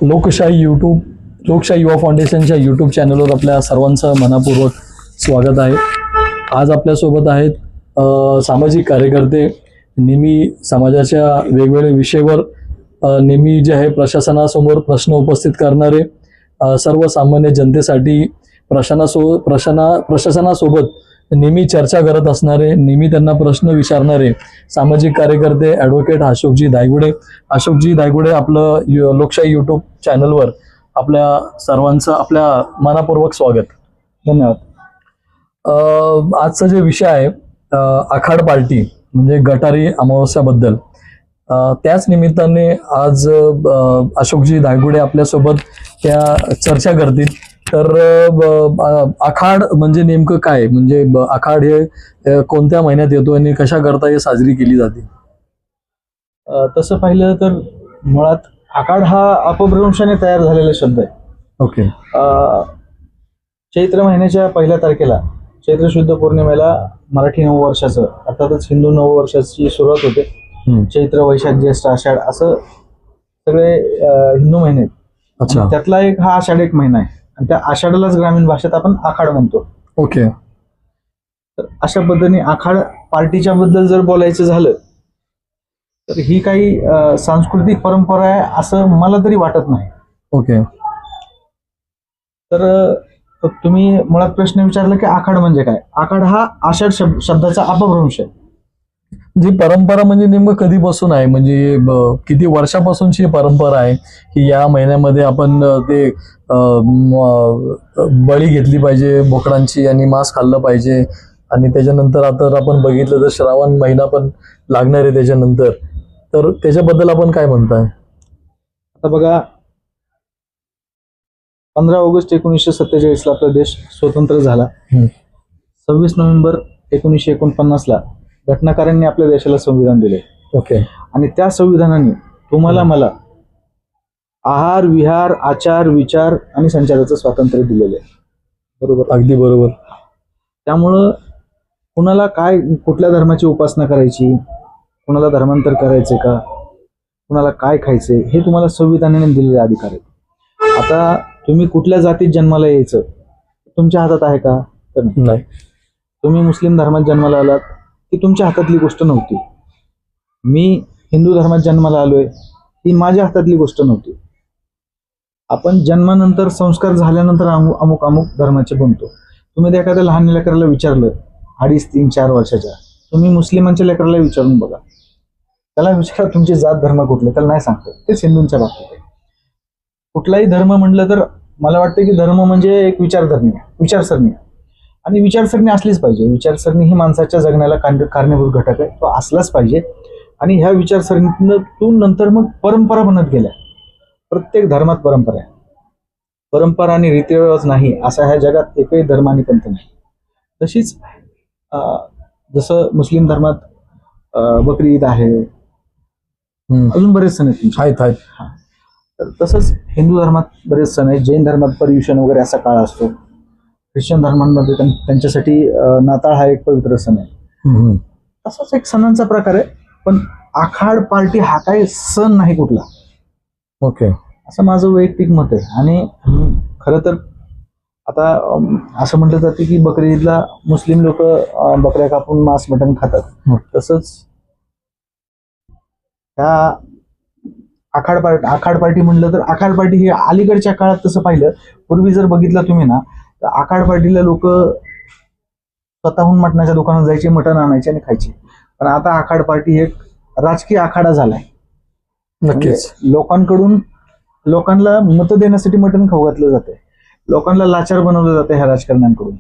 लोकशाही युवा फाउंडेशनच्या यूट्यूब चॅनलवर आपल्या सर्वांचं मनपूर्वक स्वागत आहे. आज आपल्यासोबत आहेत सामाजिक कार्यकर्ते, नेहमी समाजाच्या वेगवेगळ्या विषयावर नेहमी जे आहे प्रशासनासमोर प्रश्न उपस्थित करणारे, सर्वसामान्य जनतेसाठी प्रशासनासोबत नेहमी चर्चा करत असणारे, नेहमी त्यांना प्रश्न विचारणारे सामाजिक कार्यकर्ते ॲडव्होकेट अशोकजी धायगुडे. अशोकजी धायगुडे, आपलं लोकशाही यूट्यूब चॅनलवर आपल्या सर्वांचं आपल्या मनापूर्वक स्वागत. धन्यवाद. आजचा जे विषय आहे आखाड पार्टी म्हणजे गटारी अमावस्याबद्दल, त्याच निमित्ताने आज अशोकजी धायगुडे आपल्यासोबत त्या चर्चा करतील. तर आखाड म्हणजे नेमकं काय, म्हणजे आखाड हे कोणत्या महिन्यात येतो आणि कशा करता हे साजरी केली जाते? तसं पाहिलं तर मुळात आखाड हा अपभ्रंशाने तयार झालेला शब्द आहे. ओके. चैत्र महिन्याच्या 1 तारखेला, चैत्र शुद्ध पौर्णिमेला मराठी नववर्षाचं अर्थातच हिंदू नववर्षाची सुरुवात होते. चैत्र, वैशाख, ज्येष्ठ, आषाढ असं सगळे हिंदू महिने आहेत. अच्छा. त्यातला एक हा आषाढ एक महिना आहे आणि त्या आषाढालाच ग्रामीण भाषेत आपण आखाड म्हणतो. ओके. तर अशा पद्धतीने आखाड पार्टीच्या बद्दल जर बोलायचं झालं तर ही काही सांस्कृतिक परंपरा आहे असं मला तरी वाटत नाही. ओके. तर तुम्ही मुळात प्रश्न विचारला की आखाड म्हणजे काय. आखाड हा आषाढ शब्दाचा अपभ्रंश आहे. जी परंपरा म्हणजे नेमकं कधीपासून आहे, म्हणजे किती वर्षापासूनची परंपरा आहे की या महिन्यामध्ये आपण ते बळी घेतली पाहिजे बोकडांची आणि मांस खाल्लं पाहिजे, आणि त्याच्यानंतर आता आपण बघितलं तर श्रावण महिना पण लागणार आहे त्याच्यानंतर, तर त्याच्याबद्दल आपण काय म्हणताय? आता बघा, 15 ऑगस्ट 1947 ला आपला देश स्वतंत्र झाला. 26 नोव्हेंबर 1949 घटनाकारांनी आपल्या देशाला संविधान दिले. ओके. आणि त्या संविधानाने तुम्हाला मला आहार, विहार, आचार, विचार आणि संचाराचं स्वातंत्र्य दिलेलं आहे. बरोबर? अगदी बरोबर. त्यामुळं कुणाला काय, कुठल्या धर्माची उपासना करायची, कुणाला धर्मांतर करायचे का, कुणाला काय खायचे, हे तुम्हाला संविधानाने दिलेले अधिकार आहेत. आता तुम्ही कुठल्या जातीत जन्माला यायचं तुमच्या हातात आहे का? तर नाही. तुम्ही मुस्लिम धर्मात जन्माला आलात ही तुमच्या हातातली गोष्ट नव्हती. मी हिंदू धर्मात जन्माला आलोय ही माझ्या हातातली गोष्ट नव्हती. आपण जन्मानंतर, संस्कार झाल्यानंतर अमुक अमुक धर्माचे बनतो. तुम्ही एखाद्या लहान लेकराला विचारलं 2.5, 3, 4 वर्षाच्या, तुम्ही मुस्लिमांच्या लेकराला विचारून बघा, त्याला विचारा तुमची जात धर्म कुठले, त्याला नाही सांगतो. तेच हिंदूंच्या बाबतीत आहे. कुठलाही धर्म म्हटलं तर मला वाटतं की धर्म म्हणजे एक विचारसरणी आणि विचारसरणी असलीच पाहिजे. विचारसरणी ही माणसाच्या जगण्याला कारणीभूत घटक आहे, तो असलाच पाहिजे. आणि ह्या विचारसरणीतून नंतर मग परंपरा बनत गेल्या. प्रत्येक धर्मात परंपरा आहे. परंपरा आणि रीतिरिवाज नाही असा ह्या जगात एकही धर्म आणि पंथ नाही. तशीच जसं मुस्लिम धर्मात बकरी ईद आहे, अजून बरेच सण आहेत. तर तसंच हिंदू धर्मात बरेच सण आहेत. जैन धर्मात पर्युषण वगैरे असा काळ असतो. ख्रिश्चन धर्मांमध्ये त्यांच्यासाठी नाताळ हा एक पवित्र सण आहे. तसाच एक सणांचा प्रकार आहे. पण आखाड पार्टी हा काही सण नाही कुठला. ओके. असं माझं वैयक्तिक मत आहे. आणि खरं तर आता असं म्हटलं जाते की बकरी ईदला मुस्लिम लोक बकऱ्या कापून मांस मटण खातात. तसंच ह्या आखाड पार्टी म्हटलं तर आखाड पार्टी ही अलीकडच्या काळात, तसं पाहिलं पूर्वी जर बघितलं तुम्ही ना, तर आखाड पार्टीला लोक स्वतःहून मटणाच्या दुकानात जायचे, मटण आणायचे आणि खायचे. पण आता आखाड पार्टी एक राजकीय आखाडा झालाय. नक्कीच. लोकांना मतं देण्यासाठी मटण खाऊ घातलं जाते, लोकांना लाचार बनवलं जातं ह्या राजकारण्यांकडून.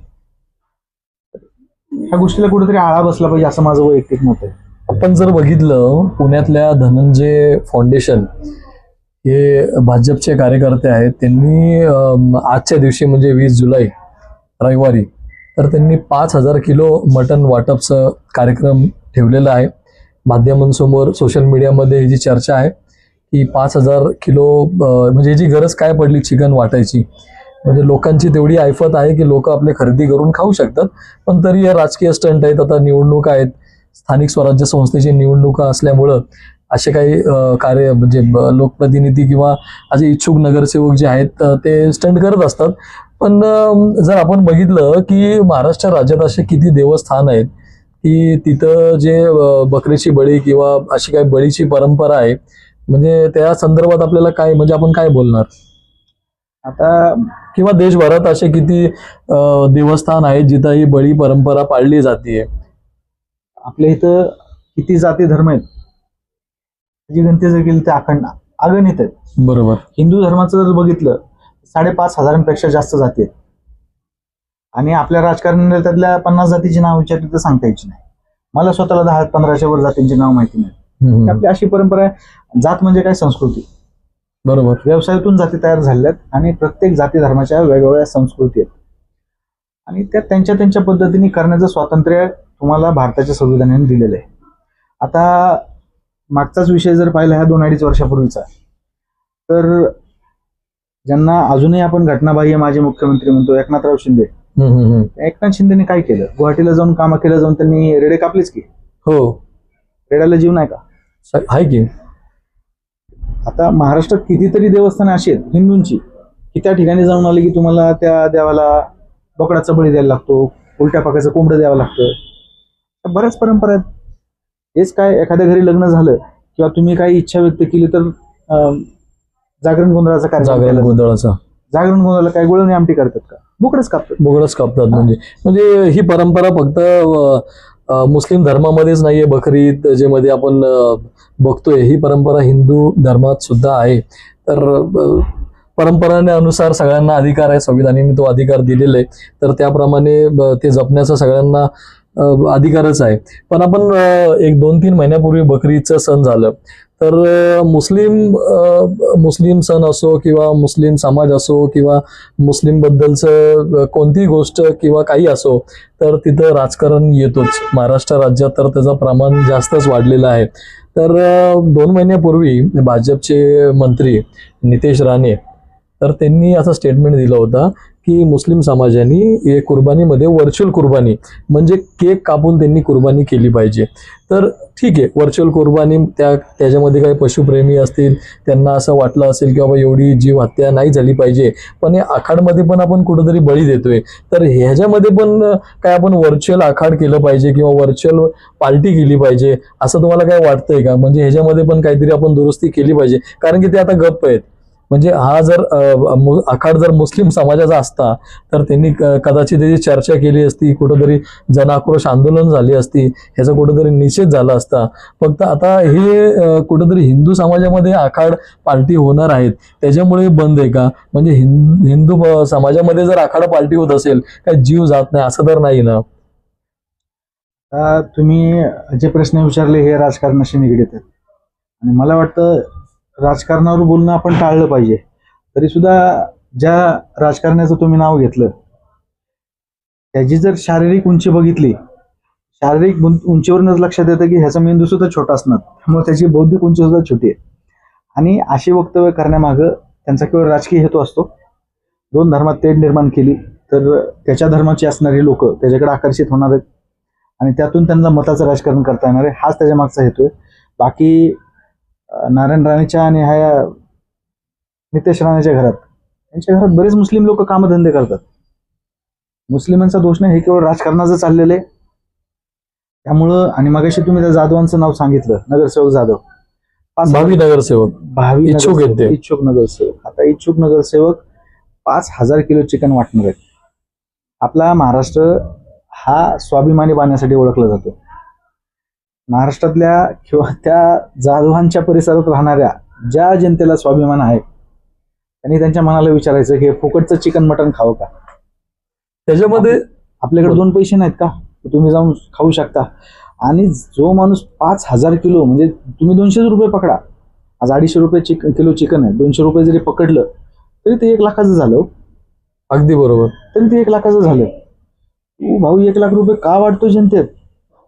ह्या गोष्टीला कुठेतरी आळा बसला पाहिजे असं माझं वैयक्तिक मत आहे. आपण जर बघितलं, पुण्यातल्या धनंजय फाउंडेशन हे भाजपचे कार्यकर्ते आहेत. त्यांनी आजच्या दिवशी म्हणजे 20 जुलै रविवारी, तर त्यांनी 5,000 किलो मटण वाटपचं कार्यक्रम ठेवलेला आहे. माध्यमांसमोर सोशल मीडियामध्ये ही जी चर्चा आहे की 5,000 किलो म्हणजे याची गरज काय पडली चिकन वाटायची, म्हणजे लोकांची तेवढी ऐफत आहे की लोक आपले खरेदी करून खाऊ शकतात. पण तरी या राजकीय स्टंट आहेत. आता निवडणूक आहेत, स्थानिक स्वराज्य संस्थेची निवडणुका असल्यामुळं असे काही कार्य म्हणजे लोकप्रतिनिधी किंवा असे इच्छुक नगरसेवक जे आहेत ते स्टंट करत असतात. पण जर आपण बघितलं की महाराष्ट्र राज्यात असे किती देवस्थान आहेत की तिथं जे बकरीची बळी किंवा अशी काही बळीची परंपरा आहे, म्हणजे त्या संदर्भात आपल्याला काय म्हणजे आपण काय बोलणार? आता किंवा देशभरात असे किती देवस्थान आहेत जिथं ही बळी परंपरा पाळली जाते? आपल्या इथं किती जाती धर्म आहेत त्याची गणती जर केली तर अगणित आहेत. बरोबर. हिंदू धर्माचं जर बघितलं 5,500पेक्षा जास्त जाती आहेत. आणि आपल्या राजकारणाला त्यातल्या 50 जातीची नाव विचारली तर सांगता यायची नाही. मला स्वतःला 10-15च्या वर जातींची नाव माहिती नाही. आपली अशी परंपरा आहे, जात म्हणजे काय संस्कृती. बरोबर. व्यवसायातून जाती तयार झालेल्या आहेत आणि प्रत्येक जाती धर्माच्या वेगवेगळ्या संस्कृती आहेत आणि त्या त्यांच्या त्यांच्या पद्धतीने करण्याचं स्वातंत्र्य तुम्हाला भारताच्या संविधानाने दिलेलं आहे. आता मागचाच विषय जर पाहिला ह्या 2-2.5 वर्षापूर्वीचा, तर ज्यांना अजूनही आपण घटनाबाह्य माजी मुख्यमंत्री म्हणतो एकनाथराव शिंदे, एकनाथ शिंदेने काय केलं? गुवाहाटीला जाऊन कामाखेला जाऊन त्यांनी रेडे कापलेच की. हो. रेड्याला जीव नाही का? आहे की. आता महाराष्ट्रात कितीतरी देवस्थान अशी आहेत हिंदूंची की त्या ठिकाणी जाऊन आले की तुम्हाला त्या देवाला बोकडाचा बळी द्यायला लागतो, उलट्या पाकाचं कोंबडं द्यावं लागतं. बऱ्याच परंपरा आहेत. हेच काय, एखाद्या घरी लग्न झालं किंवा तुम्ही काही इच्छा व्यक्त केली तर जागरण गोंधळाचा कार्यक्रम केला जातो. जागरण गोंधळाला काय गुळवणी आमटी करतात का? बोकडच कापतात. म्हणजे ही परंपरा फक्त मुस्लिम धर्मामध्येच नाहीये, बकरीद जे मध्ये आपण बघतोय ही परंपरा हिंदू धर्मात सुद्धा आहे. तर परंपरेनुसार सगळ्यांना अधिकार आहे, संविधानाने तो अधिकार दिलेला आहे, तर त्याप्रमाणे ते जपण्याचा सगळ्यांना अधिकारच आहे. पण आपण 1-2-3 महिन्यापूर्वी बकरीदचं सण झालं, तर मुस्लिम सण असो किंवा मुस्लिम समाज असो किंवा मुस्लिम बद्दलचं कोणतीही गोष्ट किंवा काही असो, तर तिथं राजकारण येतोच. महाराष्ट्र राज्यात तर त्याचं प्रमाण जास्तच वाढलेलं आहे. तर 2 महिन्यापूर्वी भाजपचे मंत्री नितेश राणे, तर त्यांनी असा स्टेटमेंट दिला होता की मुस्लिम समाजाने कुर्बानीमध्ये व्हर्च्युअल कुर्बानी म्हणजे केक कापून त्यांनी कुर्बानी केली पाहिजे. तर ठीक आहे, व्हर्च्युअल कुर्बानी त्याच्यामध्ये काही पशुप्रेमी असतील, त्यांना असं वाटलं असेल की बाबा एवढी जीव हत्या नाही झाली पाहिजे, पण या आखाडमध्ये पण आपण कुठंतरी बळी देतोय, तर ह्याच्यामध्ये पण काय आपण व्हर्च्युअल आखाड केलं पाहिजे किंवा व्हर्च्युअल पार्टी केली पाहिजे असं तुम्हाला काय वाटतंय का? म्हणजे ह्याच्यामध्ये पण काहीतरी आपण दुरुस्ती केली पाहिजे, कारण की ते आता गप्प आहेत. म्हणजे हा जर आखाड जर मुस्लिम समाजाचा असता तर त्यांनी कदाचित त्याची चर्चा केली असती, कुठंतरी जनआक्रोश आंदोलन झाली असती, ह्याचा कुठंतरी निषेध झाला असता. फक्त आता हे कुठंतरी हिंदू समाजामध्ये आखाड पार्टी होणार आहेत त्याच्यामुळे बंद आहे का? म्हणजे हिंदू समाजामध्ये जर आखाड पार्टी होत असेल काय जीव जात नाही असं तर नाही ना? तुम्ही जे प्रश्न विचारले हे राजकारणाशी निगडीत आहेत आणि मला वाटतं राजकारणावर बोलणं आपण टाळलं पाहिजे. तरी सुद्धा ज्या राजकारण्याचं तुम्ही नाव घेतलं त्याची जर शारीरिक उंची बघितली, शारीरिक उंचीवरूनच लक्षात येतं की ह्याचा मेंदू सुद्धा छोटा असणार, त्यामुळे त्याची बौद्धिक उंची सुद्धा छोटी आहे. आणि अशी वक्तव्य करण्यामागं त्यांचा केवळ राजकीय हेतू असतो. 2 धर्मात तेढ निर्माण केली तर त्याच्या धर्माची असणारी लोक त्याच्याकडे आकर्षित होणार आहेत आणि त्यातून त्यांना मताचं राजकारण करता येणार आहे, हाच त्याच्या मागचा हेतू आहे. बाकी नारायण राणेच्या आणि ह्या नितेश राणेच्या घरात, त्यांच्या घरात बरेच मुस्लिम लोक कामधंदे करतात. मुस्लिमांचा दोष नाही, हे केवळ राजकारणाचं चाललेलं आहे. त्यामुळं आणि मगाशी तुम्ही त्या जाधवांचं नाव सांगितलं, नगरसेवक जाधव, भावी इच्छुक नगरसेवक. आता इच्छुक नगरसेवक 5,000 किलो चिकन वाटणार आहेत. आपला महाराष्ट्र हा स्वाभिमानी बाण्यासाठी ओळखला जातो. महाराष्ट्रातल्या किंवा त्या जाधवांच्या परिसरात राहणाऱ्या ज्या जनतेला स्वाभिमान आहे त्यांनी त्यांच्या मनाला विचारायचं की फुकटचं चिकन मटण खावं का? त्याच्यामध्ये आपल्याकडे 2 पैसे नाहीत का तुम्ही जाऊन खाऊ शकता? आणि जो माणूस 5,000 किलो, म्हणजे तुम्ही 200 रुपये पकडा, आज 250 रुपये किलो चिकन आहे, 200 रुपये जरी पकडलं तरी ते 1 लाखाचं झालं. अगदी बरोबर. तरी ते 1 लाखाचं झालं. तू भाऊ 1 लाख रुपये का वाटतो जनतेत?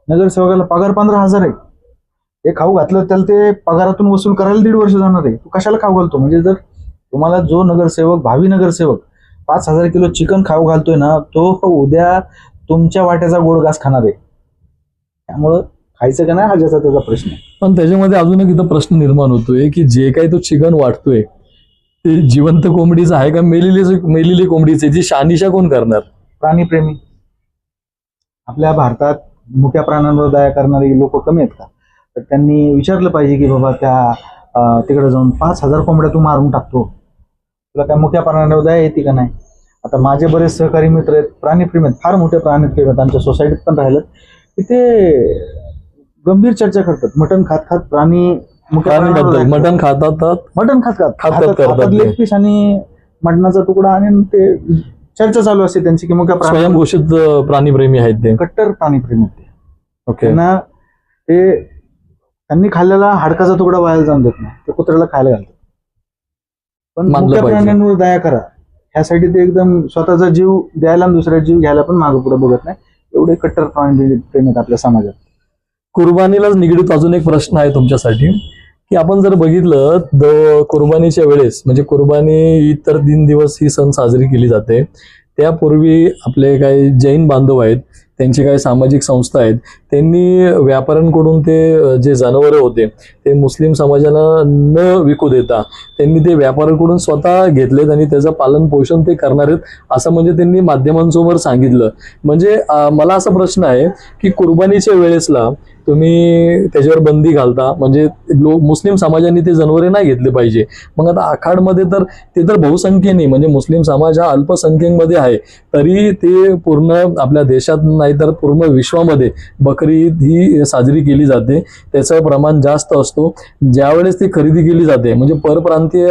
नगरसेवकाला पगार 15,000 आहे, ते खाऊ घातलं त्याला ते पगारातून वसूल करायला 1.5 वर्ष जाणार आहे. तू कशाला खाऊ घालतो? म्हणजे जर तुम्हाला जो नगरसेवक, भावी नगरसेवक 5,000 किलो चिकन खाऊ घालतोय ना, तो उद्या तुमच्या वाट्याचा गोड घास खाणार आहे. त्यामुळं खायचं का नाही हा ज्याचा त्याचा प्रश्न आहे. पण त्याच्यामध्ये अजून एक इथं प्रश्न निर्माण होतोय की जे काही तो चिकन वाटतोय ते जिवंत कोंबडीचं आहे का मेलेली कोंबडीचे, जी शानिशा कोण करणार? प्राणीप्रेमी. आपल्या भारतात मुक्या प्राण्यांवर दया करणारी लोक कमी आहेत का? तर त्यांनी विचारलं पाहिजे की बाबा त्या तिकडे जाऊन 5,000 कोंबड्या तू मारून टाकतो, तुला काय मुक्या प्राण्यांवर दया येते का नाही? आता माझे बरेच सहकारी मित्र आहेत, प्राणीप्रेमी आहेत, फार मोठे प्राणीप्रेमी आहेत, आमच्या सोसायटीत पण राहिलं की ते गंभीर चर्चा करतात. मटण खात खात मटण खातात लेग पीस आणि मटणाचा तुकडा, आणि ते चर्चा चालू असते त्यांची की मुक्या प्राणी. स्वयंघोषित प्राणीप्रेमी आहेत ते, कट्टर प्राणीप्रेमी ते. ओके. त्यांनी खाल्लेला हाडकाचा तुकडा वायाला जाऊन देत नाही, ते कुत्र्याला खायला घालतात. पण मानलं मुक्या पाहिजे. प्राण्यांवर दया करा ह्यासाठी ते एकदम स्वतःचा जीव द्यायला आणि दुसऱ्या जीव घ्यायला पण मागे पुढे बघत नाही, एवढे कट्टर प्राणीप्रेमी आहेत आपल्या समाजात. कुर्बानीलाच निगडीत अजून एक प्रश्न आहे तुमच्यासाठी की आपण जर बघितलं कुर्बानीच्या वेळेस, म्हणजे कुर्बानी इतर 3 दिवस ही सण साजरी केली जाते, त्यापूर्वी आपले काही जैन बांधव आहेत, त्यांची काही सामाजिक संस्था आहेत, त्यांनी व्यापाऱ्यांकडून ते जे जनावरं होते ते मुस्लिम समाजाला न विकू देता त्यांनी ते व्यापाऱ्यांकडून स्वतः घेतलेत आणि त्याचं पालन पोषण ते करणार आहेत, असं म्हणजे त्यांनी माध्यमांसमोर सांगितलं. म्हणजे मला असा प्रश्न आहे की कुर्बानीच्या वेळेसला तुम्ही त्याच्यावर बंदी घालता, म्हणजे मुस्लिम समाजाने ते जनावरे नाही घेतले पाहिजे. मग आता आखाडमध्ये तर ते तर बहुसंख्येने, म्हणजे मुस्लिम समाज हा अल्पसंख्येमध्ये आहे, तरी ते पूर्ण आपल्या देशात नाही तर पूर्ण विश्वामध्ये बकरी ईद ही साजरी केली जाते. त्याचं प्रमाण जास्त असतो. ज्यावेळेस ती खरेदी केली जाते, म्हणजे परप्रांतीय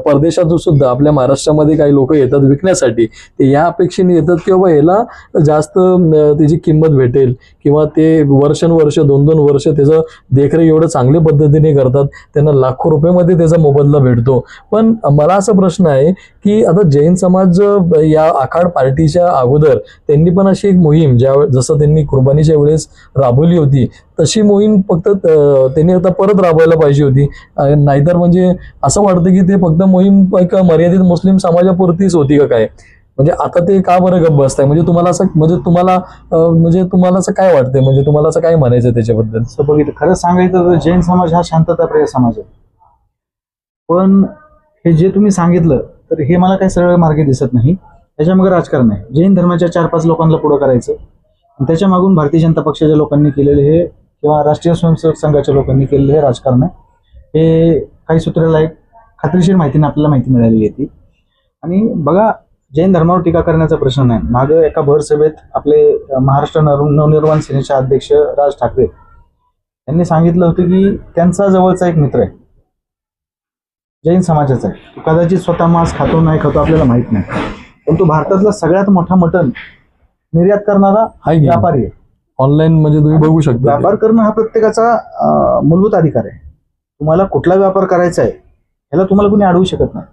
परदेशातून सुद्धा आपल्या महाराष्ट्रामध्ये काही लोक येतात विकण्यासाठी, ते या अपेक्षेने येतात की बाबा ह्याला जास्त त्याची किंमत भेटेल, किंवा ते वर्षानुवर्ष 2-2 वर्ष त्याचं देखरेख एवढं चांगल्या पद्धतीने करतात, त्यांना लाखो रुपयामध्ये त्याचा मोबदला भेटतो. पण मला असा प्रश्न आहे की आता जैन समाज या आखाड पार्टीच्या अगोदर त्यांनी पण अशी एक मोहीम जसं त्यांनी कुर्बानीच्या वेळेस राबवली होती, तशी मोहीम फक्त त्यांनी आता परत राबवायला पाहिजे होती. नाहीतर म्हणजे असं वाटतं की ते फक्त मोहीम एक मर्यादित मुस्लिम समाजापुरतीच होती का काय? म्हणजे आता ते का बरं गप्प बसताय? म्हणजे तुम्हाला असं काय वाटतंय, म्हणजे तुम्हाला असं काय म्हणायचं त्याच्याबद्दल? बघितलं, खरं सांगायचं तर जैन समाज हा शांतताप्रिय समाज आहे. पण हे जे तुम्ही सांगितलं तर हे मला काही सरळ मार्गे दिसत नाही. त्याच्यामागे राजकारण आहे. जैन धर्माच्या 4-5 लोकांना पुढं करायचं, आणि त्याच्या मागून भारतीय जनता पक्षाच्या लोकांनी केलेले हे, किंवा राष्ट्रीय स्वयंसेवक संघाच्या लोकांनी केलेले हे राजकारण आहे. हे काही सूत्राला एक खात्रीशीर माहितीने आपल्याला माहिती मिळालेली आहे ती. आणि बघा, जैन धर्मावर टीका करण्याचा प्रश्न नाही. मागे एका भर सभेत आपले महाराष्ट्र नवनिर्माण सेनेचे अध्यक्ष राज ठाकरे यांनी सांगितलं होतं की त्यांचा जवळचा एक मित्र आहे, जैन समाजाचा आहे, तो कदाचित स्वतः मांस खातो नाही खातो आपल्याला माहित नाही, पण तो भारतातला सगळ्यात मोठा मटण निर्यात करणारा व्यापारी आहे. ऑनलाईन म्हणजे तुम्ही बघू शकता. व्यापार करणं हा प्रत्येकाचा मूलभूत अधिकार आहे. तुम्हाला कुठला व्यापार करायचा आहे ह्याला तुम्हाला कोणी अडवू शकत नाही.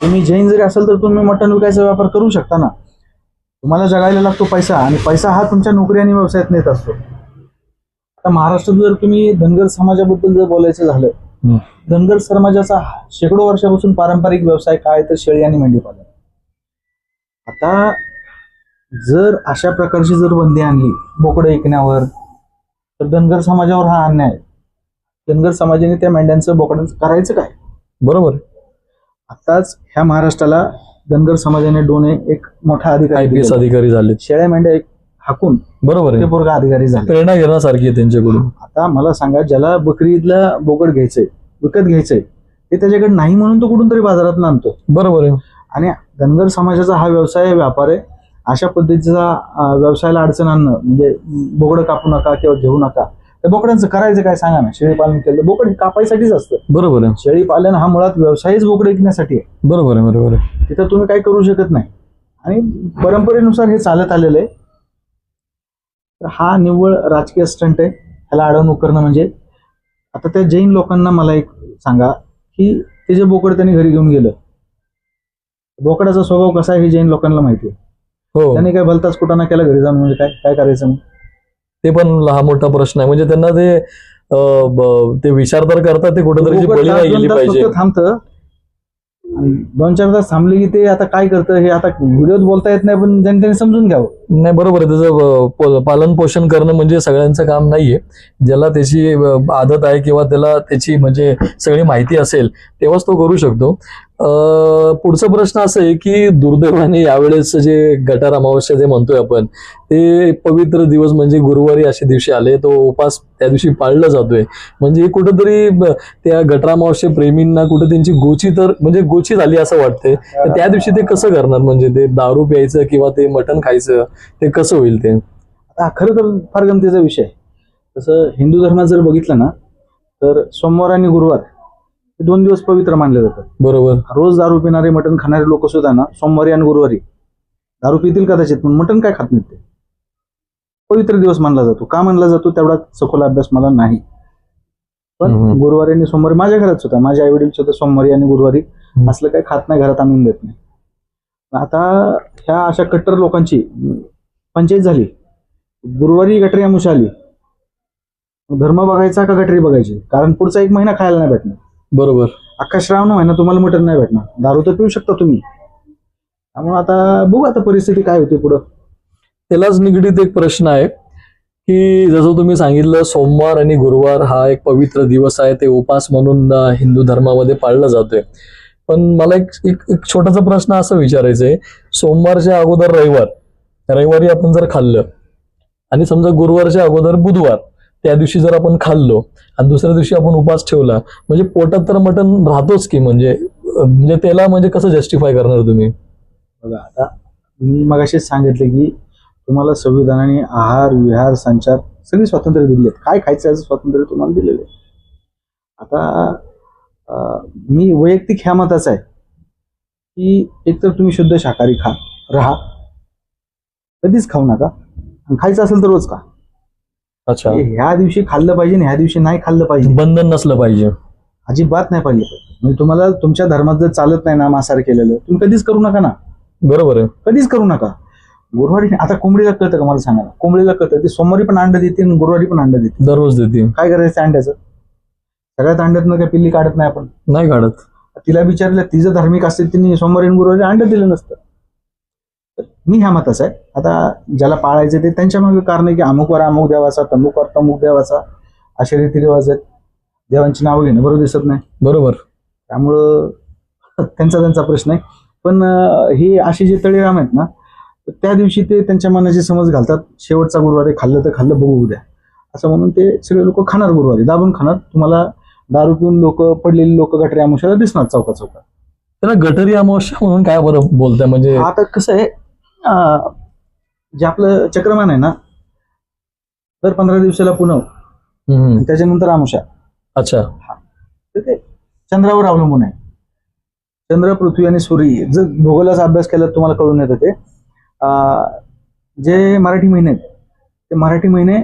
तुम्ही जैन जरी असेल तर तुम्ही मटण विकायचा व्यापार करू शकता ना. तुम्हाला जगायला लागतो पैसा, आणि पैसा हा तुमच्या नोकरी आणि व्यवसायात नेत असतो. आता महाराष्ट्रात जर तुम्ही धनगर समाजाबद्दल जर बोलायचं झालं, धनगर समाजाचा शेकडो वर्षापासून पारंपरिक व्यवसाय काय तर शेळी आणि मेंढीपालन. आता जर अशा प्रकारची जर बंदी आणली बोकडं विकण्यावर, तर धनगर समाजावर हा अन्याय आहे. धनगर समाजाने त्या मेंढ्यांचं बोकडांचं करायचं काय? बरोबर. आताच ह्या महाराष्ट्राला धनगर समाजाने डोने एक मोठा अधिकारी IPS अधिकारी झाले, शेळ्या मेंढ्या हाकून, बरोबर आहे, ते पोरगा अधिकारी झाले. प्रेरणा घेण्यासारखी आहे त्यांच्याकडून. आता मला सांगा, ज्याला बकरी ईदला बोकड घ्यायचंय, विकत घ्यायचंय, ते त्याच्याकडे नाही म्हणून तो कुठून तरी बाजारात आणतो. बरोबर आहे. आणि धनगर समाजाचा हा व्यवसाय व्यापार आहे. अशा पद्धतीचा व्यवसायाला अडचण आणणं म्हणजे बोकडं कापू नका किंवा घेऊ नका. त्या बोकडांचं करायचं काय सांगा ना. शेळी पालन केलं, बोकड कापायसाठीच असतं. बरोबर आहे. शेळी पालन हा मुळात व्यवसायच बोकडं विकण्यासाठी आहे. बरोबर आहे, बरोबर आहे. तिथं तुम्ही काय करू शकत नाही, आणि परंपरेनुसार हे चालत आलेलं आहे. तर हा निव्वळ राजकीय स्टंट आहे. ह्याला अडवणूक करणं म्हणजे, आता त्या जैन लोकांना मला एक सांगा की ते जे बोकड त्यांनी घरी घेऊन गेलं, बोकडाचा स्वभाव कसा आहे हे जैन लोकांना माहिती आहे. हो, त्यांनी काय भलताच कुटाणा केला घरी जाऊन, म्हणजे काय काय करायचं मग? ते पण हा मोठा प्रश्न आहे. म्हणजे त्यांना ते विचार तर करतात, ते कुठेतरी बळी नाही गेली पाहिजे. थांबतं आणि 2-4 तास थांबले की ते आता काय करतं हे आता व्हिडिओत बोलता येत नाही, पण त्यांनी समजून घ्यावं. नाही बरोबर आहे, त्याचं पालन पोषण करणं म्हणजे सगळ्यांचं काम नाहीये. ज्याला त्याची आदत आहे किंवा त्याला त्याची म्हणजे सगळी माहिती असेल तेव्हाच तो करू शकतो. पुढचा प्रश्न असा आहे की दुर्दैवाने यावेळेस जे गटार अमावस्या जे म्हणतोय आपण, ते पवित्र दिवस म्हणजे गुरुवारी असे दिवशी आले, तो उपास त्या दिवशी पाळला जातोय. म्हणजे कुठंतरी त्या गटार अमावस्या प्रेमींना कुठं त्यांची गोची तर म्हणजे गोची झाली असं वाटतंय. तर त्या दिवशी ते कसं करणार, म्हणजे ते दारू प्यायचं किंवा ते मटण खायचं ते कसं होईल ते? आता खरं तर फार गमतीचा विषय आहे. तसं हिंदू धर्मात जर बघितलं ना, तर सोमवार आणि गुरुवार हे 2 दिवस पवित्र मानले जातात. बरोबर. रोज दारू पिणारे, मटण खाणारे लोक सुद्धा ना सोमवारी आणि गुरुवारी दारू पितील कदाचित, पण मटण काय खात नाहीत. ते पवित्र दिवस मानला जातो. का मानला जातो तेवढा सखोल अभ्यास मला नाही, पण गुरुवारी आणि सोमवारी माझ्या घरात सुद्धा, माझे आई वडील सुद्धा सोमवारी आणि गुरुवारी असलं काही खात नाही, घरात आणून देत नाही. आता ह्या अशा कट्टर लोकांची पंचायत झाली. गुरुवारी गटरी अमावस्या आली, धर्म बघायचा का गटरी बघायची? कारण पुढचा 1 महिना खायला नाही भेटणार. बरोबर. अख्खा श्रावण महिना तुम्हाला मटण नाही भेटणार. दारू तर पिऊ शकता तुम्ही. त्यामुळे आता बघू आता परिस्थिती काय होती पुढं. त्यालाच निगडीत एक प्रश्न आहे की जसं तुम्ही सांगितलं, सोमवार आणि गुरुवार हा एक पवित्र दिवस आहे, ते उपास म्हणून हिंदू धर्मामध्ये पाळला जातोय. पण मला एक छोटासा प्रश्न असा विचारायचा आहे, सोमवारच्या अगोदर रविवारी आपण जर खाल्लं आणि समजा गुरुवारच्या अगोदर बुधवार, त्या दिवशी जर आपण खाल्लो आणि दुसऱ्या दिवशी आपण उपास ठेवला, म्हणजे पोटात तर मटण राहतोच की, म्हणजे त्याला म्हणजे कसं जस्टिफाय करणार तुम्ही? बघा, आता मी मगाशीच सांगितले की तुम्हाला संविधानाने आहार, विहार, संचार सगळी स्वातंत्र्य दिली आहेत. काय खायचं याचं स्वातंत्र्य तुम्हाला दिलेलं आहे. आता मी वैयक्तिक ह्या मताचा आहे की एकतर तुम्ही शुद्ध शाकाहारी राहा, कधीच खाऊ नका. खायचं असेल तर रोज खा. अच्छा. ह्या दिवशी खाल्लं पाहिजे आणि ह्या दिवशी नाही खाल्लं पाहिजे, बंधन नसलं पाहिजे, अजिबात नाही पाहिजे. म्हणजे तुम्हाला तुमच्या धर्मात जर चालत नाही ना मांसाहार केलेलं, तुम्ही कधीच करू नका ना. बरोबर आहे, कधीच करू नका. गुरुवारी आता कोंबडीला कळतं का मला सांगा? कोंबडीला कळतं, ती सोमवारी पण अंड देते आणि गुरुवारी पण अंड देते. दररोज देते. काय करायचं अंड्याचं? सगळ्यात अंड्यातनं काय पिल्ली काढत नाही आपण? नाही काढत. तिला विचारलं, ती जर धार्मिक असते तिने सोमवारी आणि गुरुवारी अंड दिलं नसतं. मी ह्या मताचा आहे. आता ज्याला पाळायचं ते त्यांच्या मागे कारण आहे की अमुकवर अमुक देवाचा, तमुकवर तमुक देवाचा, असे रीतिरिवाज आहेत. देवांची नावं घेणं बरोबर दिसत नाही. बरोबर. त्यामुळं त्यांचा प्रश्न आहे. पण हे असे जे तळीराम आहेत ना, त्या दिवशी ते त्यांच्या मनाची समज घालतात. शेवटचा गुरुवारी खाल्लं तर खाल्लं, बघू उद्या असं म्हणून ते सगळे लोक खाणार, गुरुवारी दाबून खाणार. तुम्हाला दारू पिऊन पडलेली लोक गटरी अमावस्याला दिसणार चौकात. त्याला गटरी अमावस्या म्हणून काय बरं बोलताय? म्हणजे आता कसं आहे, जे आपलं चक्रमान आहे ना, दर 15 दिवसाला पुनव, त्याच्यानंतर अमावस्या. अच्छा. तर ते चंद्रावर अवलंबून आहे. चंद्र, पृथ्वी आणि सूर्य, जर भूगोलाचा अभ्यास केला तुम्हाला कळून येतं. ते जे मराठी महिने आहेत, ते मराठी महिने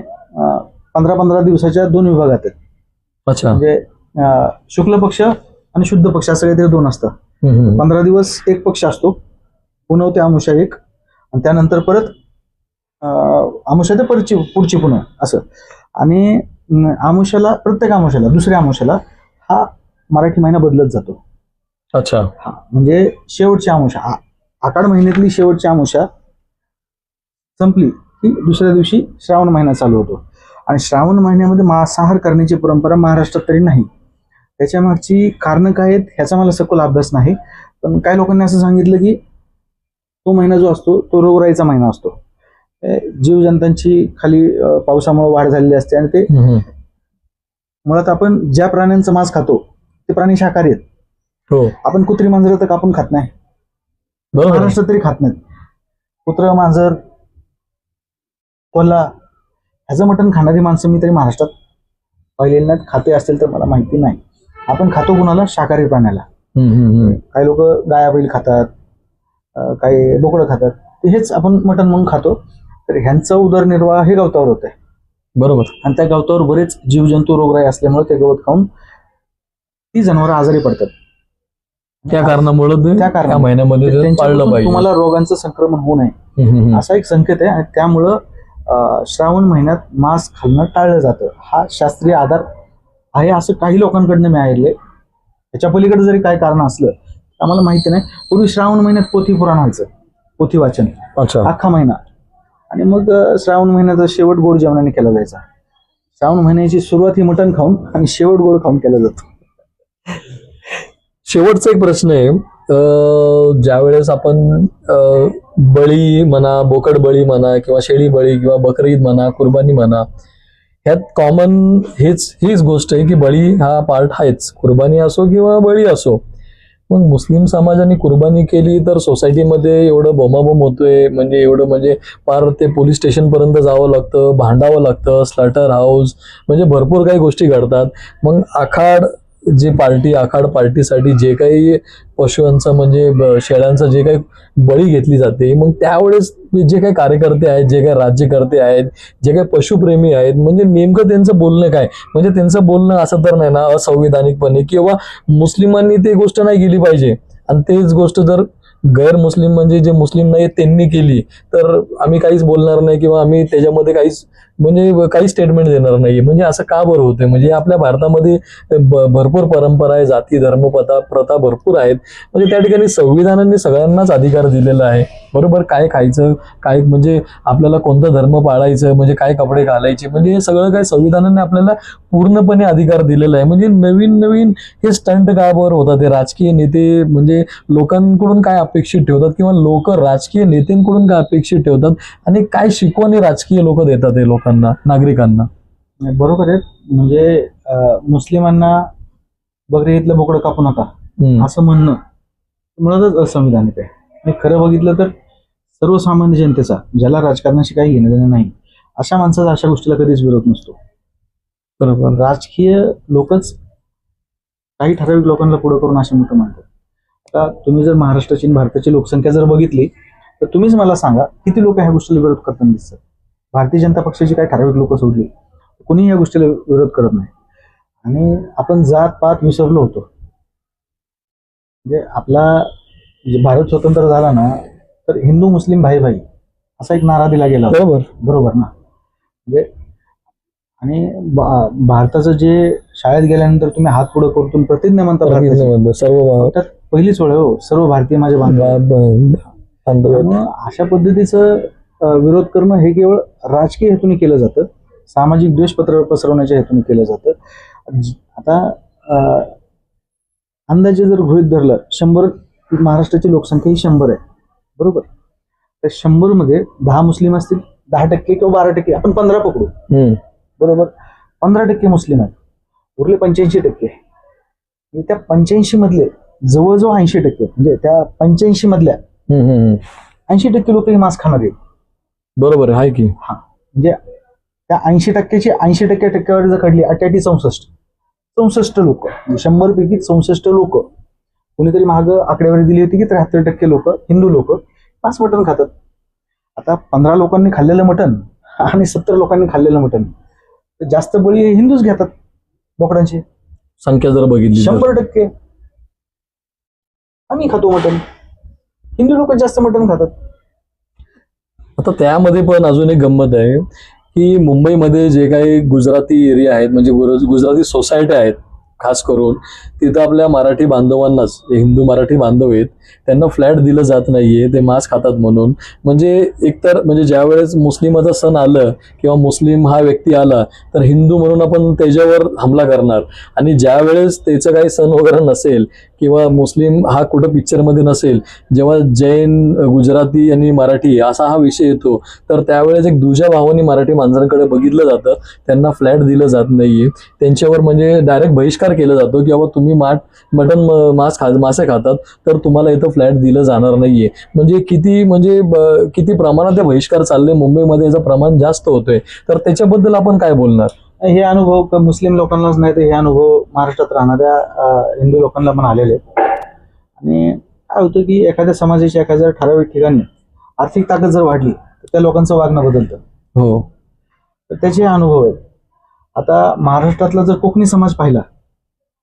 15-15 दिवसाच्या 2 विभागात आहेत. अच्छा. म्हणजे शुक्ल पक्ष आणि शुद्ध पक्ष असं काहीतरी 2 असतं. 15 दिवस एक पक्ष असतो, पुनव ते अमावस्या एक, आणि त्यानंतर परत अमावस्या ते पुढची पुनव असं. आणि अमावस्याला, प्रत्येक अमावस्याला, दुसऱ्या अमावस्याला हा मराठी महिना बदलत जातो. अच्छा. हा, म्हणजे शेवटची अमावस्या, आषाढ महिन्यातली शेवटची अमावस्या संपली की दुसऱ्या दिवशी श्रावण महिना चालू होतो. आणि श्रावण महिन्यामध्ये मांसाहार करण्याची परंपरा महाराष्ट्रात तरी नाही. त्याच्या मागची कारणं काय आहेत ह्याचा मला सखोल अभ्यास नाही. पण काही लोकांनी असं सांगितलं की तो महिना जो असतो तो रोगराईचा महिना असतो. जीवजंतांची खाली पावसामुळे वाढ झालेली असते आणि ते मुळात आपण ज्या प्राण्यांचं मांस खातो ते प्राणी शाकाहारी आहेत. हो. आपण कुत्री मांजर तर कापून खात नाही, महाराष्ट्रात तरी खात नाहीत. कुत्र, मांजर, कोल्हा ह्याचं मटण खाणारी माणसं मी तरी महाराष्ट्रात पाहिलेली नाहीत. खाते असतील तर मला माहिती नाही. आपण खातो कुणाला? शाकाहारी प्राण्याला. काही लोक गाया बैल खातात, काही बोकडं खातात, हेच आपण मटण म्हणून खातो. तर ह्यांचा उदरनिर्वाह हे गवतावर होत आहे. बरोबर. आणि त्या गवतावर बरेच जीवजंतू रोगराई असल्यामुळे ते गवत खाऊन ती जनावरं आजारी पडतात. त्या कारणामुळे त्या महिन्यामध्ये तुम्हाला रोगांचं संक्रमण होऊ नये असा एक संकेत आहे. आणि त्यामुळं श्रावण महिन्यात मांस खाणं टाळलं जातं. हा शास्त्रीय आधार आहे असं काही लोकांकडनं मी ऐकलंय. त्याच्या पलीकडे जरी काय कारण असलं आम्हाला माहिती नाही. पूर्वी श्रावण महिन्यात पोथी पुराण व्हायचं, पोथी वाचन अच्छा. अख्खा महिना. आणि मग श्रावण महिन्याचा शेवट गोड जेवणाने केला जायचा. श्रावण महिन्याची सुरुवात ही मटण खाऊन आणि शेवट गोड खाऊन केला जातो. शेवटचा एक प्रश्न आहे, ज्यावेळेस आपण बळी म्हणा, बोकड बळी म्हणा, किंवा शेळी बळी, किंवा बकरी ईद म्हणा, कुर्बानी म्हणा, ह्यात कॉमन हीच गोष्ट आहे की बळी हा पार्ट आहेच, कुर्बानी असो किंवा बळी असो. मग मुस्लिम समाजाने कुर्बानी केली तर सोसायटीमध्ये एवढं बोमाबोम होतोय, म्हणजे एवढं म्हणजे पार ते पोलीस स्टेशन पर्यंत जावं लागतं, भांडावं लागतं, स्लॉटर हाऊस, म्हणजे भरपूर काही गोष्टी घडतात. मग आखाड पार्टीसाठी जे काही पशुंचं म्हणजे शेळ्यांचं जे काही बळी घेतली जाते, मग त्यावेळेस जे काही कार्यकर्ते आहेत, जे काही राज्यकर्ते आहेत, जे काही पशुप्रेमी आहेत, म्हणजे नेमकं त्यांचं बोलणं काय, म्हणजे त्यांचं बोलणं असं तर नाही ना असंविधानिकपणे, किंवा मुस्लिमांनी ते गोष्ट नाही केली पाहिजे आणि तेच गोष्ट जर गैर मुस्लिम म्हणजे जे मुस्लिम नाही त्यांनी केली तर आम्ही काहीच बोलणार नाही, किंवा आम्ही त्याच्यामध्ये काही स्टेटमेंट देणार नाही. म्हणजे असं का बरं होतंय? म्हणजे आपल्या भारतामध्ये भरपूर परंपरा आहे, जाती धर्म प्रथा भरपूर आहेत. म्हणजे त्या ठिकाणी संविधानाने सगळ्यांनाच अधिकार दिलेला आहे, बरोबर. काय खायचं, काय म्हणजे आपल्याला कोणता धर्म पाळायचं, म्हणजे काय कपडे घालायचे, म्हणजे हे सगळं काय संविधानाने आपल्याला पूर्णपणे अधिकार दिलेला आहे. म्हणजे नवीन हे स्टंट का बरं होतात? ते राजकीय नेते म्हणजे लोकांकडून काय अपेक्षित ठेवतात, किंवा लोक राजकीय नेत्यांकडून काय अपेक्षित ठेवतात, आणि काय शिकवणी राजकीय लोक देतात हे लोकांना, नागरिकांना? बरोबर आहे. म्हणजे मुस्लिमांना बकरी ईदला बोकडं कापू नका असं म्हणणं मुळातच असंविधानिक आहे. आणि खरं बघितलं तर सर्वसामान्य जनतेचा, ज्याला राजकारणाशी काही घेणं देणं नाही, अशा माणसाचा अशा गोष्टीला कधीच विरोध नसतो. बरोबर. राजकीय लोकच काही ठराविक लोकांना पुढे करून असे मोठं म्हणतात. आता तुम्ही जर महाराष्ट्राची आणि भारताची लोकसंख्या जर बघितली तर तुम्हीच मला सांगा किती लोक ह्या गोष्टीला विरोध करताना दिसतात. भारतीय जनता पक्षाची काही ठराविक लोक सोडली, कोणीही या गोष्टीला विरोध करत नाही. आणि आपण जात पात विसरलो होतो. म्हणजे आपला जे भारत स्वतंत्र झाला ना, तर हिंदू मुस्लिम भाई भाई असा एक नारा दिला गेला. बरोबर ना. म्हणजे आणि भारताचं जे शाळेत गेल्यानंतर तुम्ही हात पुढे करून प्रतिज्ञा म्हणता, सर्व पहिलीच वेळ हो, सर्व भारतीय माझे बांधव. अशा पद्धतीचं विरोध करणं हे केवळ राजकीय हेतूने केलं जातं, सामाजिक द्वेष पसरवण्याच्या हेतूने केलं जातं. आता अंदाजे जर गृहीत धरलं 100, महाराष्ट्राची लोकसंख्या ही 100 आहे, बरोबर. तर 100 मध्ये 10 मुस्लिम असतील, 10% किंवा 12%, आपण 15 पकडू, बरोबर. 15% मुस्लिम आहेत, उरले 85%. त्या 85 मधले जवळजवळ 80%, म्हणजे त्या 85 मधल्या 80% लोक हे मांस खाणार आहेत, बरोबर आहे की. हा, म्हणजे त्या 80%ची 80% टक्केवारी जर काढली 68 लोक, 100 पैकी 64 लोक, कोणीतरी माग आकडेवारी दिली होती की 73% लोक, हिंदू लोक मांस मटण खातात. आता 15 लोकांनी खाल्लेलं मटण आणि 70 लोकांनी खाल्लेलं मटण, जास्त बळी हे हिंदूच घेतात. बोकडांची संख्या जर बघितली 100%. आम्ही खातो मटण, हिंदू लोक जास्त मटण खातात. आता त्यामध्ये पण अजून एक गंमत आहे की मुंबईमध्ये जे काही गुजराती एरिया आहेत, म्हणजे गुजराती सोसायटी आहेत, खास करून तिथं आपल्या मराठी बांधवांनाच, हिंदू मराठी बांधव आहेत, त्यांना फ्लॅट दिलं जात नाहीये, ते मांस खातात म्हणून. म्हणजे एकतर म्हणजे ज्या वेळेस मुस्लिमाचा सण आलं किंवा मुस्लिम हा व्यक्ती आला तर हिंदू म्हणून आपण त्याच्यावर हमला करणार, आणि ज्या वेळेस त्याचं काही सण वगैरे नसेल किंवा मुस्लिम हा कुठं पिक्चरमध्ये नसेल, जेव्हा जैन, गुजराती आणि मराठी असा हा विषय येतो, तर त्यावेळेस एक दुजा भावानी मराठी माणसांकडे बघितलं जातं, त्यांना फ्लॅट दिलं जात नाहीये, त्यांच्यावर म्हणजे डायरेक्ट बहिष्कार केला जातो की बाबा तुम्ही मासे खातात तर तुम्हाला इथं फ्लॅट दिलं जाणार नाहीये. म्हणजे किती प्रमाणात ते बहिष्कार चालले मुंबईमध्ये, याचं प्रमाण जास्त होतोय. तर त्याच्याबद्दल आपण काय बोलणार? हे अनुभव मुस्लिम लोकांनाच नाही तर हे अनुभव महाराष्ट्रात राहणाऱ्या हिंदू लोकांना पण आलेले आहेत. आणि काय होतं की एखाद्या समाजाची एखाद्या ठराविक ठिकाणी आर्थिक ताकद जर वाढली तर त्या लोकांचं वागणं बदलतं. हो, तर त्याचे अनुभव आहेत. आता महाराष्ट्रातला जर कोकणी समाज पाहिला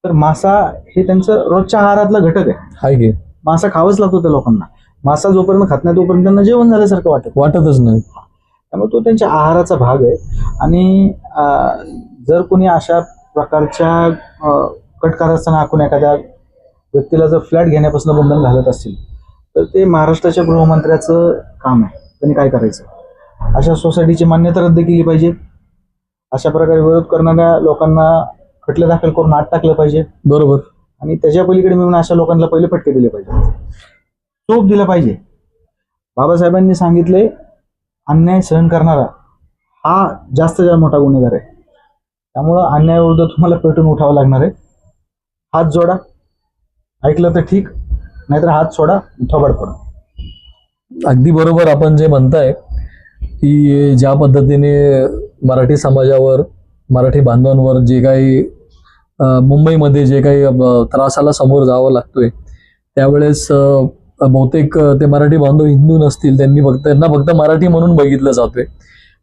तर मासा हे त्यांचं रोजच्या आहारातला घटक आहे की. मासा खावाच लागतो त्या लोकांना. मासा जोपर्यंत खात नाही तोपर्यंत त्यांना जेवण झाल्यासारखं वाटतच नाही. त्यामुळे तो त्यांच्या आहाराचा भाग आहे. आणि जर कोणी अशा प्रकारच्या कट कारस्थाना आखून एखाद्या व्यक्तीला जर फ्लॅट घेण्यापासून बंधन घालत असतील तर ते महाराष्ट्राच्या गृहमंत्र्याचं काम आहे. त्यांनी काय करायचं? अशा सोसायटीची मान्यता रद्द केली पाहिजे. अशा प्रकारे विरोध करणाऱ्या लोकांना खटले दाखल करून आत टाकलं पाहिजे. बरोबर. आणि त्याच्या पलीकडे मिळून अशा लोकांना पहिले फटके दिले पाहिजे, चोप दिला पाहिजे. बाबासाहेबांनी सांगितले अन्याय सहन करणारा हा जास्त मोठा गुन्हेगार आहे. त्यामुळं अन्यायाविरुद्ध तुम्हाला पेटून उठावं लागणार आहे. हात जोडा, ऐकलं तर ठीक, नाहीतर हात सोडा, थोबाड पडा. अगदी बरोबर आपण जे म्हणताय की ज्या पद्धतीने मराठी समाजावर, मराठी बांधवांवर जे काही मुंबईमध्ये जे काही त्रासाला समोर जावं लागतोय, त्यावेळेस बहुतेक ते मराठी बांधव हिंदू नसतील, त्यांना फक्त मराठी म्हणून बघितलं जातोय.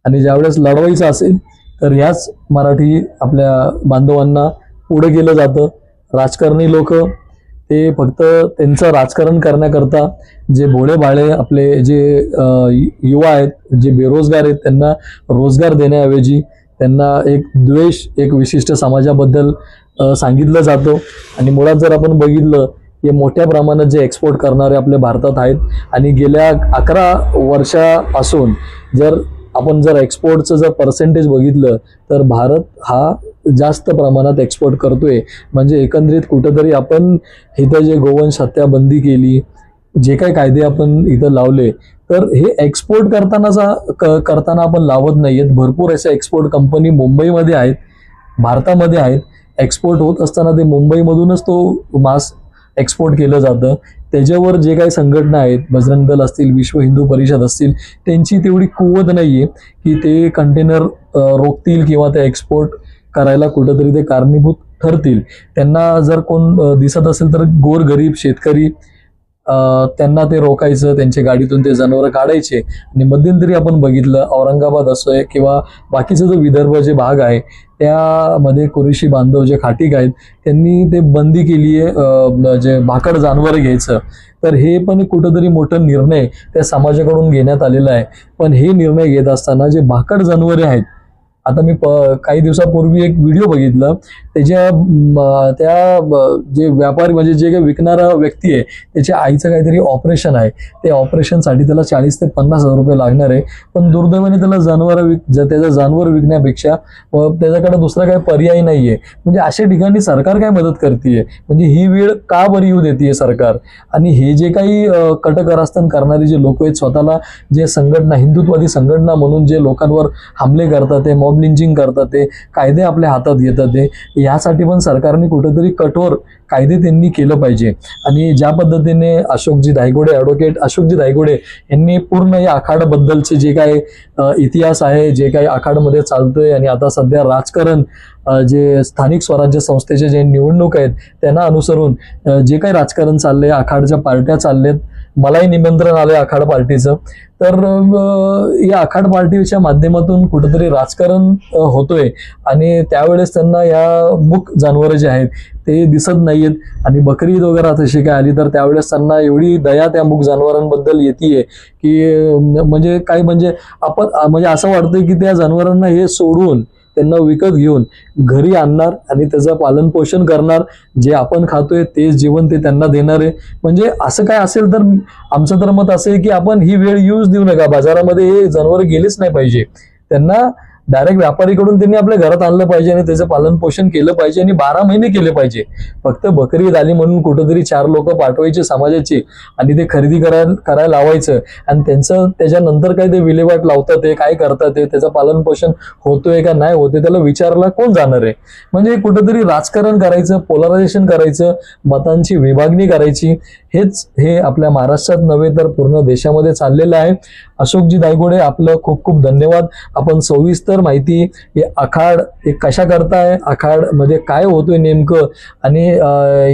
आणि ज्यावेळेस लढवायचं असेल तर ह्याच मराठी आपल्या बांधवांना पुढे केलं जातं. राजकारणी लोक ते फक्त त्यांचं राजकारण करण्याकरता जे भोळे भाळे आपले जे युवा आहेत, जे बेरोजगार आहेत, त्यांना रोजगार देण्याऐवजी त्यांना एक द्वेष, एक विशिष्ट समाजाबद्दल सांगितलं जातं. आणि मुळात जर आपण बघितलं हे मोठ्या प्रमाणात जे एक्सपोर्ट करणारे आपल्या भारतात आहेत आणि गेल्या 11 वर्षापासून जर आपण एक्सपोर्टचं जर पर्सेंटेज बघितलं तर भारत हा जास्त प्रमाणात एक्सपोर्ट करतोय. म्हणजे एकंदरीत कुठंतरी आपण इथं जे गोवंश हत्या बंदी केली, जे काही कायदे आपण इथं लावले, तर हे एक्सपोर्ट करताना आपण लावत नाहीयेत. भरपूर अशा एक्सपोर्ट कंपनी मुंबईमध्ये आहेत, भारतामध्ये आहेत. एक्सपोर्ट होत असताना ते मुंबईमधूनच तो मास एक्सपोर्ट केलं जातं. त्याच्यावर जे काही संघटना आहेत, बजरंग दल असतील, विश्व हिंदू परिषद असतील, त्यांची तेवढी कुवत नाहीये की ते कंटेनर रोखतील किंवा ते एक्सपोर्ट करायला कुठंतरी ते कारणीभूत ठरतील. त्यांना जर कोण दिसत असेल तर गोरगरीब शेतकरी त्यांना ते रोखायचं, त्यांच्या गाडीतून ते जनावरं काढायचे. आणि मध्यंतरी आपण बघितलं औरंगाबाद असोय किंवा बाकीचा जो विदर्भ जे भाग आहे त्यामध्ये कुरेशी बांधव जे खाटीक आहेत त्यांनी ते बंदी केली आहे जे भाकड जनावरं घ्यायचं. तर हे पण कुठंतरी मोठं निर्णय त्या समाजाकडून घेण्यात आलेला आहे. पण हे निर्णय घेत असताना जे भाकड जनावरे आहेत, आता मी काही दिवसापूर्वी एक व्हिडिओ बघितला, त्या जे व्यापारी म्हणजे जे काही विकणारा व्यक्ती आहे त्याच्या आईचं काहीतरी ऑपरेशन आहे. ते ऑपरेशनसाठी त्याला 40 ते 50 हजार रुपये लागणार आहे. पण दुर्दैवाने त्याला त्याचं जनावर विकण्यापेक्षा त्याच्याकडे दुसरा काही पर्याय नाहीये. म्हणजे अशा ठिकाणी सरकार काय मदत करतेय? म्हणजे ही वेळ का बरी येऊ देते सरकार? आणि हे जे काही कटकारस्थान करणारे जे लोक आहेत, स्वतःला जे संघटना, हिंदुत्ववादी संघटना म्हणून जे लोकांवर हमले करतात, ते मॉब लिंचिंग करतात, ते कायदे आपल्या हातात घेतात, ते यासाठी पण सरकारने कुठेतरी कठोर कायदे त्यांनी केलं पाहिजे. आणि ज्या पद्धतीने ॲडव्होकेट अशोकजी धायगुडे यांनी पूर्ण या आखाडाबद्दलचे जे काही इतिहास आहे, जे काही आखाडमध्ये चालतोय आणि आता सध्या राजकारण जे स्थानिक स्वराज्य संस्थेचे जे निवडणूक आहेत त्यांना अनुसरून जे काही राजकारण चाललंय, आखाडच्या पार्ट्या चाललेत, मलाही निमंत्रण आलंय आखाड पार्टीचं. तर या आखाड पार्टीच्या माध्यमातून कुठंतरी राजकारण होतोय आणि त्यावेळेस त्यांना या मूक जनावरं जे आहेत ते दिसत नाहीयेत. आणि बकरी ईद वगैरे तशी काय आली तर त्यावेळेस त्यांना एवढी दया त्या मूक जनावरांबद्दल येते की म्हणजे आपण म्हणजे असं वाटतंय की त्या जनावरांना हे सोडून त्यांना विकत घेऊन घरी आणणार आणि त्याचं पालन पोषण करणार, जे आपण खातोय तेच जीवन ते त्यांना देणार आहे. म्हणजे असं काय असेल तर आमचं तर मत असं आहे की आपण ही वेळ यूज देऊ नका. बाजारामध्ये हे जनावर गेलेच नाही पाहिजे. त्यांना डायरेक्ट व्यापारीकडून त्यांनी आपल्या घरात आणलं पाहिजे आणि त्याचं पालन पोषण केलं पाहिजे आणि 12 महिने केले पाहिजे. फक्त बकरी ईद आली म्हणून कुठंतरी 4 लोक पाठवायचे समाजाची आणि ते खरेदी करायला लावायचं आणि त्याच्यानंतर काय ते विल्हेवाट लावतात, ते काय करतात, ते त्याचं पालन पोषण होतोय का नाही होतोय त्याला विचारला कोण जाणार आहे? म्हणजे कुठंतरी राजकारण करायचं, पोलरायझेशन करायचं, मतांची विभागणी करायची, हे आपल्या महाराष्ट्रात नव्हे तर पूर्ण देशामध्ये चाललेलं आहे. अशोकजी धायगुडे आपलं खूप खूप धन्यवाद. आपण सविस्तर माहिती हे आखाड हे कशा करताय, आखाड म्हणजे काय होतोय नेमकं आणि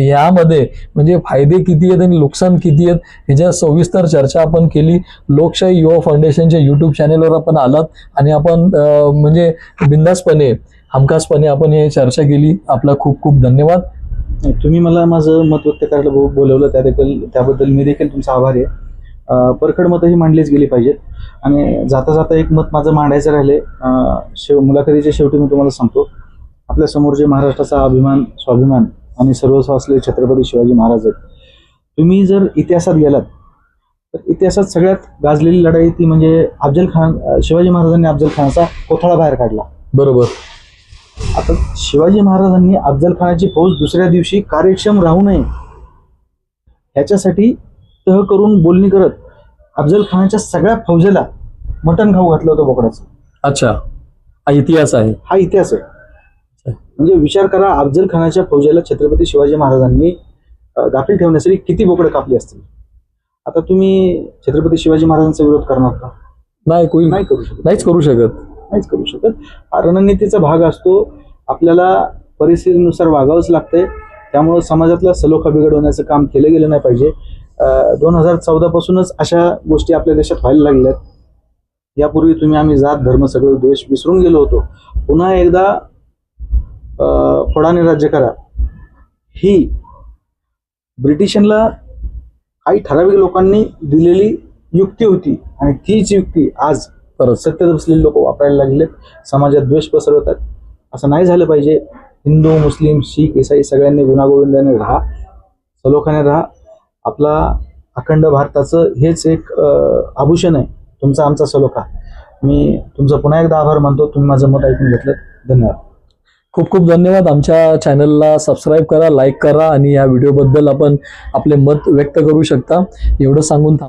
यामध्ये म्हणजे फायदे किती आहेत आणि नुकसान किती आहेत ह्याच्या सविस्तर चर्चा आपण केली. लोकशाही युवा फाउंडेशनच्या YouTube चॅनेलवर आपण आलात आणि आपण म्हणजे बिंदासपणे, हमखासपणे आपण हे चर्चा केली. आपला खूप खूप धन्यवाद. तुम्ही मला माझं मत व्यक्त करायला बोलवलं त्याबद्दल मी देखील तुमचा आभारी आहे. परखड मतं ही मांडलीच गेली पाहिजेत. आणि जाता जाता एक मत माझं मांडायचं राहिले. मुलाखतीच्या शेवटी मी तुम्हाला सांगतो, आपल्या समोर जे महाराष्ट्राचा अभिमान, स्वाभिमान आणि सर्वस्व असलेले छत्रपती शिवाजी महाराज आहेत. तुम्ही जर इतिहासात गेलात तर इतिहासात सगळ्यात गाजलेली लढाई ती म्हणजे शिवाजी महाराजांनी अफजल खानाचा कोथळा बाहेर काढला. बरोबर. आता शिवाजी महाराजांनी अफजल खानाची फौज दुसऱ्या दिवशी कार्यक्षम राहू नये ह्याच्यासाठी तह करून बोलणी करत अफजल खानाच्या सगळ्या फौजेला मटण खाऊ घातलं होतं बोकडाचं. अच्छा, हा इतिहास आहे. हा इतिहास आहे. म्हणजे विचार करा, अफजल खानाच्या फौजेला छत्रपती शिवाजी महाराजांनी गाफील ठेवण्यासाठी किती बोकडं कापली असतील. आता तुम्ही छत्रपती शिवाजी महाराजांचा विरोध करणार का? नाही, कोणी नाही करू शकत. नाहीच करू शकत. हा रणनीतीचा भाग असतो. आपल्याला परिस्थितीनुसार वागावंच लागतंय. त्यामुळं समाजातला सलोखा बिघडवण्याचं काम केलं गेलं नाही पाहिजे. 2014 पासूनच अशा गोष्टी आपल्या देशात व्हायला लागल्यात. यापूर्वी आम्ही जात धर्म सगळं द्वेष विसरून गेलो होतो. पुन्हा एकदा फोडाने राज्य करा ही ब्रिटिशांना काही ठराविक लोकांनी दिलेली युक्ती होती आणि तीच युक्ती आज सत्तेत बसलेले लोक वापरायला लागलेत. समाजात द्वेष पसरवतात. असं नाही झालं पाहिजे. हिंदू, मुस्लिम, शीख, ईसाई सगळ्यांनी गुणागोविंदाने राहा, सलोख्याने राहा. आपला अखंड भारताचं हेच एक आभूषण आहे, तुमचा आमचा सलोखा. मी तुमचा पुन्हा एकदा आभार मानतो. तुम्ही माझं मत ऐकून घेतलं. धन्यवाद. खूप खूप धन्यवाद. आमच्या चॅनलला सबस्क्राईब करा, लाईक करा आणि या व्हिडिओबद्दल आपण आपले मत व्यक्त करू शकता. एवढं सांगून